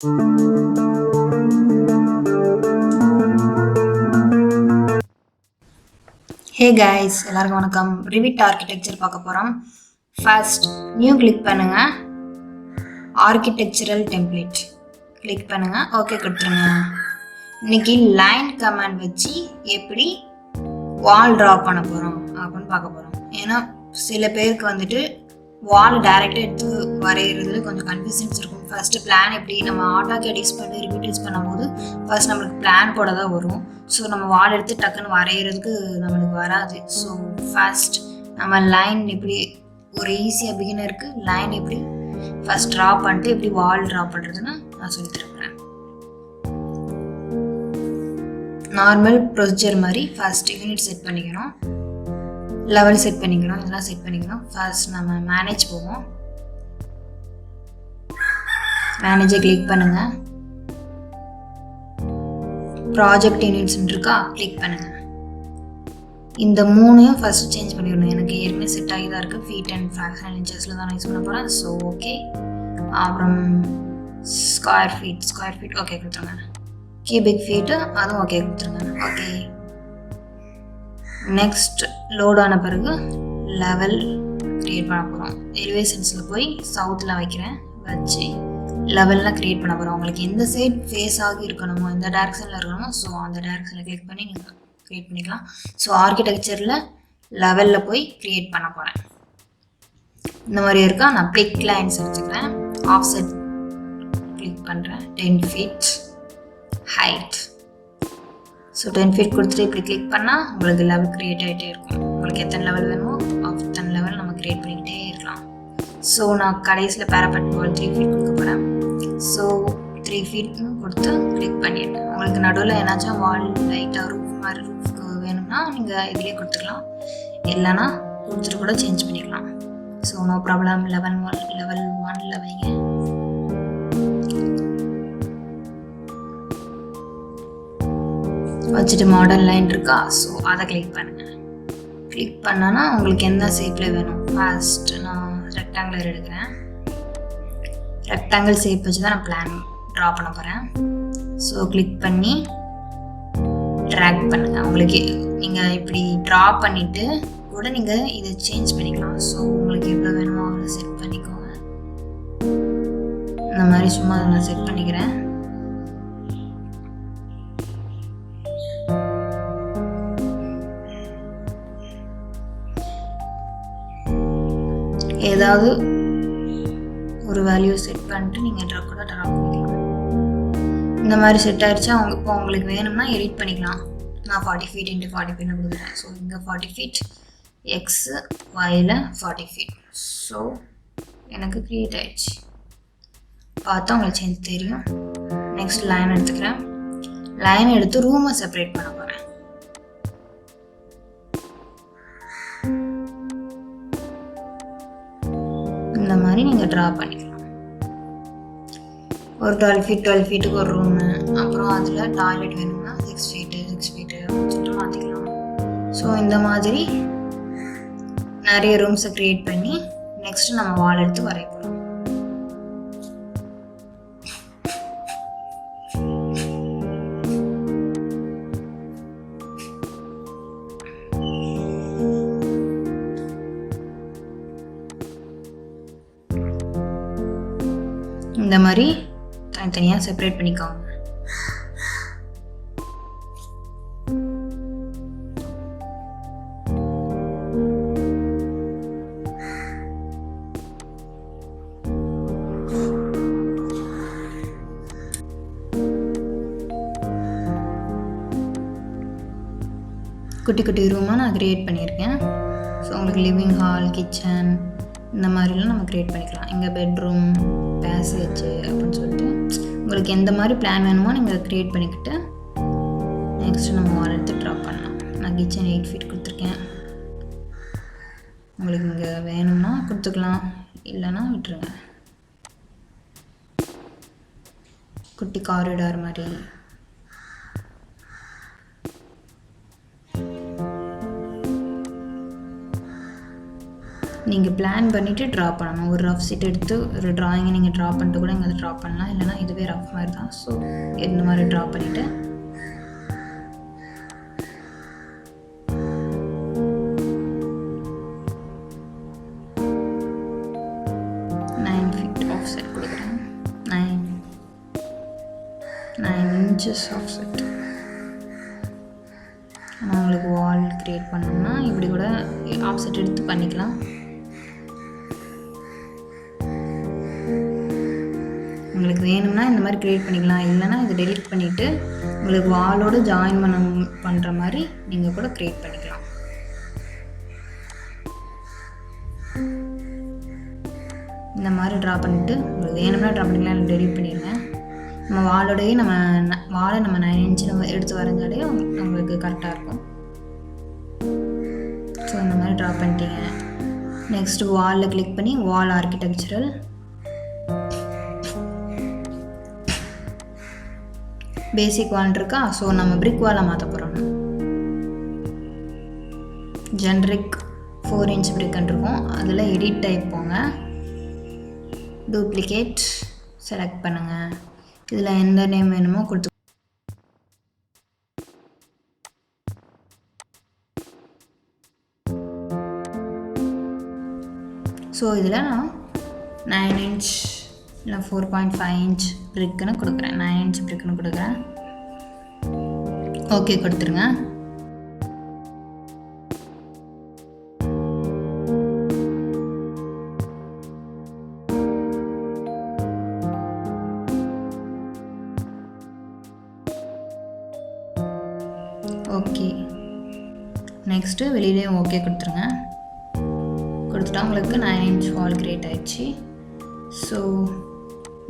Hey guys, எல்லாருக்கும் வணக்கம். Revit architecture பார்க்க போகிறோம். ஃபர்ஸ்ட் நியூ கிளிக் பண்ணுங்க. ஆர்கிடெக்சரல் டெம்ப்ளேட் கிளிக் பண்ணுங்க. ஓகே கொடுத்துருங்க. இன்னைக்கு லைன் கமாண்ட் வச்சு எப்படி வால் ட்ரா பண்ண போகிறோம் அப்படின்னு பார்க்க போகிறோம். ஏன்னா சில பேருக்கு வந்துட்டு வால் டைரெக்டாக எடுத்து வரைகிறதுல கொஞ்சம் கன்ஃபியூஷன்ஸ் இருக்கும். ஃபர்ஸ்ட்டு பிளான் எப்படி நம்ம ஆட்டோகேட் யூஸ் பண்ணி ரிவிட் யூஸ் பண்ணும்போது ஃபர்ஸ்ட் நம்மளுக்கு பிளான் போட தான் வரும். ஸோ நம்ம வால் எடுத்து டக்குன்னு வரைகிறதுக்கு நம்மளுக்கு வராது. ஸோ ஃபர்ஸ்ட் நம்ம லைன் எப்படி ஒரு ஈஸியாக பிகினருக்கு லைன் எப்படி ஃபர்ஸ்ட் ட்ரா பண்ணிட்டு எப்படி வால் ட்ரா பண்ணுறதுன்னு நான் சொல்லி தருக்கிறேன். நார்மல் ப்ரொசீஜர் மாதிரி ஃபர்ஸ்ட் யூனிட் செட் பண்ணிக்கணும், லெவல் செட் பண்ணிக்கணும், இதெல்லாம் செட் பண்ணிக்கணும். ஃபர்ஸ்ட் நம்ம மேனேஜ் போவோம். மேனேஜை கிளிக் பண்ணுங்க. ப்ராஜெக்ட் யூனிட்ஸ் இருக்கா கிளிக் பண்ணுங்க. இந்த மூணையும் ஃபர்ஸ்ட் சேஞ்ச் பண்ணிடணும். எனக்கு ஏற்கனவே செட் ஆகி தான் இருக்குது. ஃபீட் அண்ட் ஃப்ராக்ஷனல் இன்ச்சஸில் தான் யூஸ் பண்ண போகிறேன். So okay. அப்புறம் ஸ்கொயர் ஃபீட் ஓகே கொடுத்துருங்க. கியூபிக் ஃபீட்டு அதுவும் ஓகே கொடுத்துருங்க. ஓகே. நெக்ஸ்ட் லோட் ஆன பிறகு லெவல் க்ரியேட் பண்ண போகிறோம். எலிவேஷன்ஸில் போய் சவுத்தில் வைக்கிறேன். வச்சு லெவல்லாம் க்ரியேட் பண்ண போகிறோம். உங்களுக்கு எந்த சைட் ஃபேஸ் ஆகி இருக்கணுமோ, எந்த டேரக்ஷனில் இருக்கணுமோ, ஸோ அந்த டேரக்ஷனில் கிளிக் பண்ணி நீங்கள் க்ரியேட் பண்ணிக்கலாம். ஸோ ஆர்கிடெக்சரில் லெவலில் போய் க்ரியேட் பண்ண போகிறேன். இந்த மாதிரி இருக்கா. நான் பிளிக் லைன்ஸ் வச்சுக்கிறேன். ஆஃப்செட் கிளிக் பண்ணுறேன். 10 feet ஹைட். ஸோ 10 feet கொடுத்துட்டு இப்படி கிளிக் பண்ணால் உங்களுக்கு லெவல் க்ரியேட் ஆகிட்டே இருக்கும். உங்களுக்கு எத்தனை லெவல் வேணுமோ அத்தனை லெவல் நம்ம க்ரியேட் பண்ணிக்கிட்டே இருக்கலாம். ஸோ நான் கடைசியில் பேராபெட் வால் 3 feet கொடுக்க போகிறேன். ஸோ 3 feet கொடுத்து கிளிக் பண்ணிட்டேன். உங்களுக்கு நடுவில் ஏதாச்சும் வால் லைட்டாக ரூஃப் மாதிரி ரூஃப்க்கு வேணும்னா நீங்கள் இதிலே கொடுத்துக்கலாம், இல்லைனா கொடுத்துட்டு கூட சேஞ்ச் பண்ணிக்கலாம். So no problem. லெவல் 1 வைங்க. வச்சுட்டு மாடல் லைன் இருக்கா. ஸோ அதை கிளிக் பண்ணுங்கள். கிளிக் பண்ணனா உங்களுக்கு எந்த ஷேப்பில் வேணும். ஃபர்ஸ்ட் நான் ரெக்டாங்குலர் எடுக்கிறேன். ரெக்டாங்கிள் ஷேப் வச்சு தான் நான் பிளான் ட்ரா பண்ண போகிறேன். ஸோ கிளிக் பண்ணி ட்ராக் பண்ணுங்கள். உங்களுக்கு நீங்கள் இப்படி ட்ரா பண்ணிவிட்டு கூட நீங்கள் இதை சேஞ்ச் பண்ணிக்கலாம். ஸோ உங்களுக்கு எவ்வளோ வேணுமோ அவ்வளோ செட் பண்ணிக்கோங்க. இந்த மாதிரி சும்மா அதை நான் செட் பண்ணிக்கிறேன். ஏதாவது ஒரு வேல்யூ செட் பண்ணிட்டு நீங்கள் கூட ட்ரா பண்ணிக்கலாம். இந்த மாதிரி செட் ஆகிடுச்சா இப்போ உங்களுக்கு வேணும்னா எடிட் பண்ணிக்கலாம். நான் 40 feet × 40 feet கொடுக்குறேன். ஸோ இங்கே 40 feet, எக்ஸ் ஒயில் 40 feet. ஸோ எனக்கு க்ரியேட் ஆகிடுச்சு. பார்த்தா உங்களுக்கு சேஞ்ச் தெரியும். நெக்ஸ்ட் லைன் எடுத்துக்கிறேன். லைன் எடுத்து ரூமை செப்பரேட் பண்ண போகிறேன். இந்த மாதிரி நீங்கள் ட்ரா பண்ணிக்கலாம். ஒரு 12 feetக்கு ஒரு ரூமு, அப்புறம் அதில் டாய்லெட் வேணும்னா 6 feet அப்படின்னு சொல்லிட்டு மாற்றிக்கலாம். ஸோ இந்த மாதிரி நிறைய ரூம்ஸை க்ரியேட் பண்ணி நெக்ஸ்ட் நம்ம வால் எடுத்து வரைய போகிறோம். இந்த மாதிரி தனித்தனியாக செப்பரேட் பண்ணிக்கோங்க. குட்டி குட்டி ரூமாக நான் க்ரியேட் பண்ணியிருக்கேன். ஸோ உங்களுக்கு லிவிங் ஹால், கிச்சன் இந்த மாதிரிலாம் நம்ம க்ரியேட் பண்ணிக்கலாம். இங்கே பெட்ரூம், பேசேஜ் அப்படின்னு சொல்லிட்டு உங்களுக்கு எந்த மாதிரி பிளான் வேணுமோ நீங்கள் க்ரியேட் பண்ணிக்கிட்டு நெக்ஸ்ட்டு நம்ம வால் எடுத்து ட்ரா பண்ணலாம். நான் கிச்சன் 8 feet கொடுத்துருக்கேன். உங்களுக்கு இங்கே வேணும்னா கொடுத்துக்கலாம், இல்லைன்னா விட்டுருங்க. குட்டி காரிடார் மாதிரி நீங்கள் பிளான் பண்ணிவிட்டு ட்ரா பண்ணணும். ஒரு ரஃப் சீட் எடுத்து ஒரு ட்ராயிங்கை நீங்கள் ட்ரா பண்ணிட்டு கூட இங்கே ட்ரா பண்ணலாம், இல்லைனா இதுவே ரஃப் மாதிரி தான். ஸோ இந்த மாதிரி ட்ரா பண்ணிவிட்டு ஆஃப்செட் கொடுக்குறேன். 9 inches ஆஃப்செட். ஆனால் உங்களுக்கு வால் க்ரியேட் பண்ணோம்னா இப்படி கூட ஆஃப்செட் எடுத்து பண்ணிக்கலாம். உங்களுக்கு வேணும்னா இந்த மாதிரி க்ரியேட் பண்ணிக்கலாம், இல்லைனா இதை டெலிட் பண்ணிவிட்டு உங்களுக்கு வாலோடு ஜாயின் பண்ணுற மாதிரி நீங்கள் கூட க்ரியேட் பண்ணிக்கலாம். இந்த மாதிரி ட்ரா பண்ணிவிட்டு உங்களுக்கு வேணும்னா ட்ரா பண்ணிக்கலாம், இல்லை டெலிட் பண்ணிடுங்க. நம்ம வாலோடையே வாலை 9 inch எடுத்து வரைஞ்சாலே உங்களுக்கு கரெக்டாக இருக்கும். ஸோ இந்த மாதிரி ட்ரா பண்ணிட்டீங்க. நெக்ஸ்ட்டு வாலில் கிளிக் பண்ணி வால் ஆர்கிடெக்சரல், பேசிக் வால் இருக்கா. ஸோ நம்ம பிரிக் வாலை மாற்ற போகிறோம். ஜென்ரிக் 4 inch பிரிக்குன்னு இருக்கும். அதில் எடிட் டைப் போங்க, டூப்ளிகேட் செலக்ட் பண்ணுங்கள். இதில் எந்த நேம் வேணுமோ கொடுத்து, ஸோ இதில் நான் 9 inch இல்லை 4.5 inch பிரிக்குன்னு கொடுக்குறேன். 9 inch பிரிக்குன்னு கொடுக்குறேன். ஓகே கொடுத்துருங்க. ஓகே, நெக்ஸ்ட்டு வெளியிலேயும் ஓகே கொடுத்துருங்க. கொடுத்துட்டா உங்களுக்கு 9 inch வால் க்ரியேட் ஆகிடுச்சு. ஸோ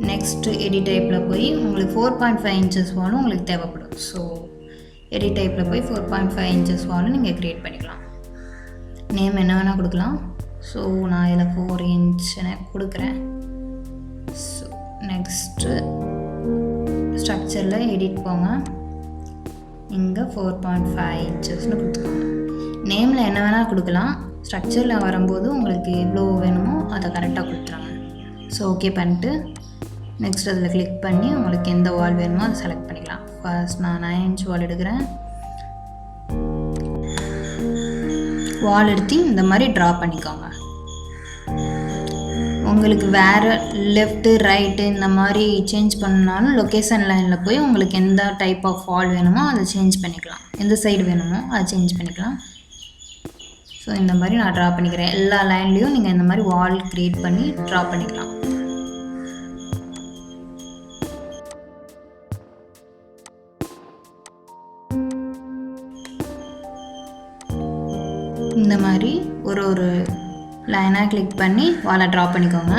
நெக்ஸ்ட்டு எடிட் டைப்பில் போய் உங்களுக்கு 4.5 inches வாலும் உங்களுக்கு தேவைப்படும். ஸோ எடிட் டைப்பில் போய் 4.5 inches வாலும் நீங்கள் க்ரியேட் பண்ணிக்கலாம். நேம் என்ன வேணால் கொடுக்கலாம். ஸோ நான் இதில் 4 inch கொடுக்குறேன். ஸோ நெக்ஸ்ட்டு ஸ்ட்ரக்சரில் எடிட் போங்க, இங்கே 4.5 inchesனு கொடுத்துக்கோங்க. நேமில் என்ன வேணால் கொடுக்கலாம். ஸ்ட்ரக்சரில் வரும்போது உங்களுக்கு எவ்வளோ வேணுமோ அதை கரெக்டாக கொடுத்துருங்க. ஸோ ஓகே பண்ணிட்டு நெக்ஸ்ட் அதில் கிளிக் பண்ணி உங்களுக்கு எந்த வால் வேணுமோ அதை செலக்ட் பண்ணிக்கலாம். ஃபர்ஸ்ட் நான் 9 inch வால் எடுக்கிறேன். வால் எடுத்து இந்த மாதிரி ட்ரா பண்ணிக்கோங்க. உங்களுக்கு வேறு லெஃப்ட்டு ரைட்டு இந்த மாதிரி சேஞ்ச் பண்ணாலும் லொக்கேஷன் லைனில் போய் உங்களுக்கு எந்த டைப் ஆஃப் வால் வேணுமோ அதை சேஞ்ச் பண்ணிக்கலாம். எந்த சைடு வேணுமோ அதை சேஞ்ச் பண்ணிக்கலாம். ஸோ இந்த மாதிரி நான் ட்ரா பண்ணிக்கிறேன். எல்லா லைன்லேயும் நீங்கள் இந்த மாதிரி வால் க்ரியேட் பண்ணி ட்ரா பண்ணிக்கலாம். இந்த மாதிரி ஒரு லைனாக கிளிக் பண்ணி வாலை ட்ரா பண்ணிக்கோங்க.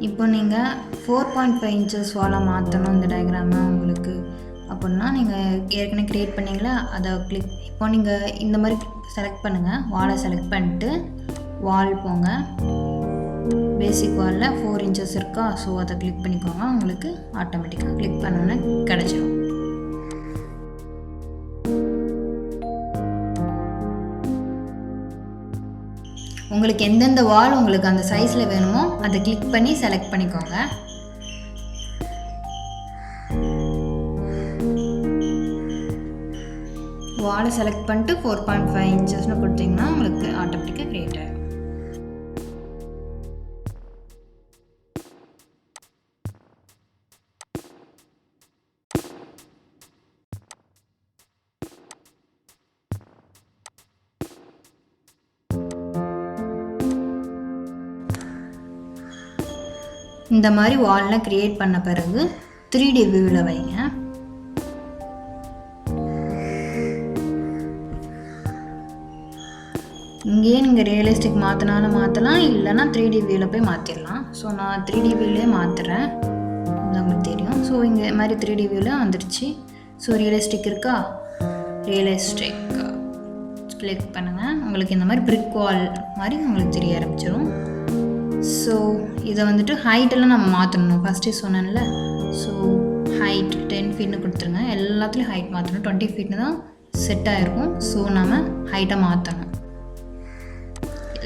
இப்போ நீங்கள் 4.5 inches வாலை மாற்றணும் இந்த டயக்ராமை உங்களுக்கு அப்படின்னா நீங்கள் ஏற்கனவே க்ரியேட் பண்ணிங்களா அதை கிளிக். இப்போ நீங்கள் இந்த மாதிரி செலக்ட் பண்ணுங்கள். வாலை செலக்ட் பண்ணிட்டு வால் போங்க. பேசிக் வாலில் 4 inches இருக்கா. ஸோ அதை கிளிக் பண்ணிக்கோங்க. உங்களுக்கு ஆட்டோமேட்டிக்காக கிளிக் பண்ணோன்னே கிடச்சிடும். உங்களுக்கு எந்தெந்த வால் உங்களுக்கு அந்த சைஸில் வேணுமோ அதை கிளிக் பண்ணி செலக்ட் பண்ணிக்கோங்க. வாலை செலக்ட் பண்ணிட்டு 4.5 inchesனு கொடுத்தீங்கன்னா உங்களுக்கு ஆட்டோமேட்டிக்காக க்ரியேட் ஆகும். இந்த மாதிரி வால்லாம் க்ரியேட் பண்ண பிறகு 3D வியூவில் வைங்க. இங்கேயே நீங்கள் ரியலிஸ்டிக் மாற்றினாலும் மாற்றலாம், இல்லைனா 3D வியூவில் போய் மாற்றிடலாம். ஸோ நான் 3D வியூவிலே மாற்றுறேன், உங்களுக்கு தெரியும். ஸோ ஸோ இங்கே மாதிரி 3D வியூவில் வந்துடுச்சு. ஸோ ரியலிஸ்டிக் இருக்கா, ரியலிஸ்டிக் கிளிக் பண்ணுங்கள். உங்களுக்கு இந்த மாதிரி பிரிக் வால் மாதிரி உங்களுக்கு தெரிய ஆரம்பிச்சிடும். ஸோ இதை வந்துட்டு ஹைட்டெல்லாம் நம்ம மாற்றணும். ஃபஸ்ட்டே சொன்னேன்ல. ஸோ ஹைட் 10 ஃபீட்னு கொடுத்துருங்க. எல்லாத்துலேயும் ஹைட் மாற்றணும். 20 ஃபீட்னு தான் செட் ஆகிருக்கும். ஸோ நம்ம ஹைட்டை மாற்றணும்.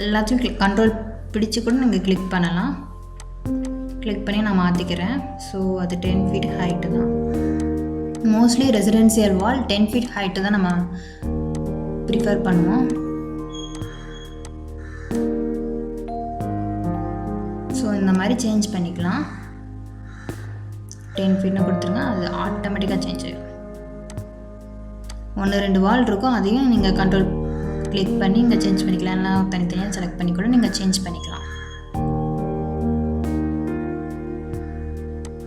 எல்லாத்தையும் கண்ட்ரோல் பிடிச்சி கூட நீங்கள் கிளிக் பண்ணலாம். கிளிக் பண்ணி நான் மாற்றிக்கிறேன். ஸோ அது 10 ஃபீட் ஹைட்டு தான். மோஸ்ட்லி ரெசிடென்சியல் வால் 10 ஃபீட் ஹைட்டு தான் நம்ம ப்ரிஃபர் பண்ணுவோம். ஸோ இந்த மாதிரி சேஞ்ச் பண்ணிக்கலாம். 10 ஃபீட்னு கொடுத்துருங்க. அது ஆட்டோமேட்டிக்காக சேஞ்ச் ஆகிடும். 1-2 வால் இருக்கும், அதையும் நீங்கள் கண்ட்ரோல் கிளிக் பண்ணி இங்கே சேஞ்ச் பண்ணிக்கலாம். எல்லாம் தனித்தனியாக செலக்ட் பண்ணி கூட நீங்கள் சேஞ்ச் பண்ணிக்கலாம்.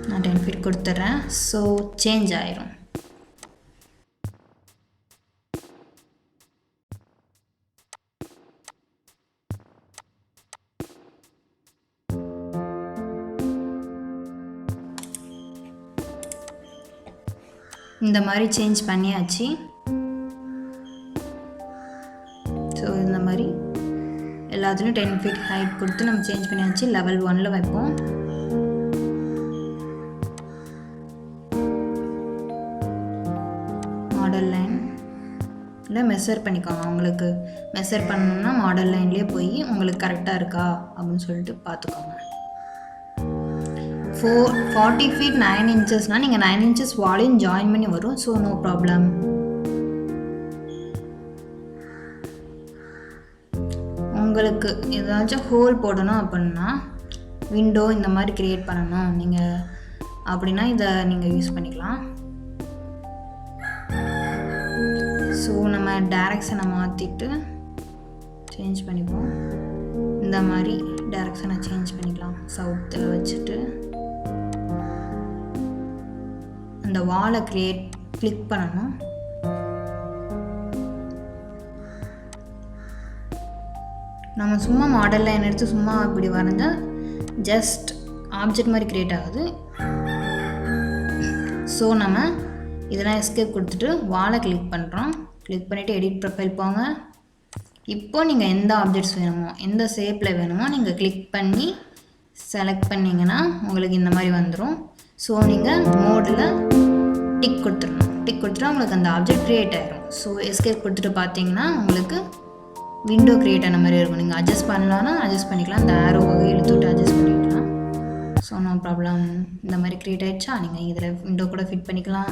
நான் 10 ஃபீட் கொடுத்துட்றேன். ஸோ சேஞ்ச் ஆயிரும். இந்த மாதிரி சேஞ்ச் பண்ணியாச்சு. ஸோ இந்த மாதிரி எல்லாத்துலேயும் 10 ஃபீட் ஹைட் கொடுத்து நம்ம சேஞ்ச் பண்ணியாச்சு. லெவல் 1 வைப்போம். மாடல் லைன் இல்லை மெஷர் பண்ணிக்கோங்க. உங்களுக்கு மெஷர் பண்ணணும்னா மாடல் லைன்லேயே போய் உங்களுக்கு கரெக்டாக இருக்கா அப்படின்னு சொல்லிட்டு பார்த்துக்கோங்க. 40 ஃபீட் 9 இன்ச்சஸ்னால் நீங்கள் 9 இன்ச்சஸ் வாலையும் ஜாயின் பண்ணி வரும். So no problem. உங்களுக்கு ஏதாச்சும் ஹோல் போடணும் அப்படின்னா, விண்டோ இந்த மாதிரி க்ரியேட் பண்ணணும் நீங்கள் அப்படின்னா இதை நீங்கள் யூஸ் பண்ணிக்கலாம். ஸோ நம்ம டைரக்ஷனை மாற்றிட்டு சேஞ்ச் பண்ணிப்போம். இந்த மாதிரி டைரக்ஷனை சேஞ்ச் பண்ணிக்கலாம். சவுத்தில் வச்சுட்டு அந்த வாலை கிளிக் பண்ணணும். நம்ம சும்மா மாடல் லைன் எடுத்து சும்மா இப்படி வரைஞ்சால் ஜஸ்ட் ஆப்ஜெக்ட் மாதிரி க்ரியேட் ஆகுது. ஸோ நம்ம இதெல்லாம் எஸ்கேப் கொடுத்துட்டு வாலை கிளிக் பண்ணுறோம். கிளிக் பண்ணிவிட்டு எடிட் ப்ரொஃபைல் போங்க. இப்போது நீங்கள் எந்த ஆப்ஜெக்ட்ஸ் வேணுமோ, எந்த ஷேப்பில் வேணுமோ நீங்கள் கிளிக் பண்ணி செலக்ட் பண்ணிங்கன்னா உங்களுக்கு இந்த மாதிரி வந்துடும். ஸோ நீங்கள் மோடில் டிக் கொடுத்துடணும். டிக் கொடுத்துட்டா உங்களுக்கு அந்த ஆப்ஜெக்ட் க்ரியேட் ஆகிடும். ஸோ எஸ்கேப் கொடுத்துட்டு பார்த்தீங்கன்னா உங்களுக்கு விண்டோ க்ரியேட் ஆன மாதிரி இருக்கும். நீங்கள் அட்ஜஸ்ட் பண்ணலான்னா அட்ஜஸ்ட் பண்ணிக்கலாம். இந்த ஆரோவை இழுத்து விட்டு அட்ஜஸ்ட் பண்ணிக்கலாம். So no problem. இந்த மாதிரி க்ரியேட் ஆகிடுச்சா, நீங்கள் இதில் விண்டோ கூட ஃபிட் பண்ணிக்கலாம்.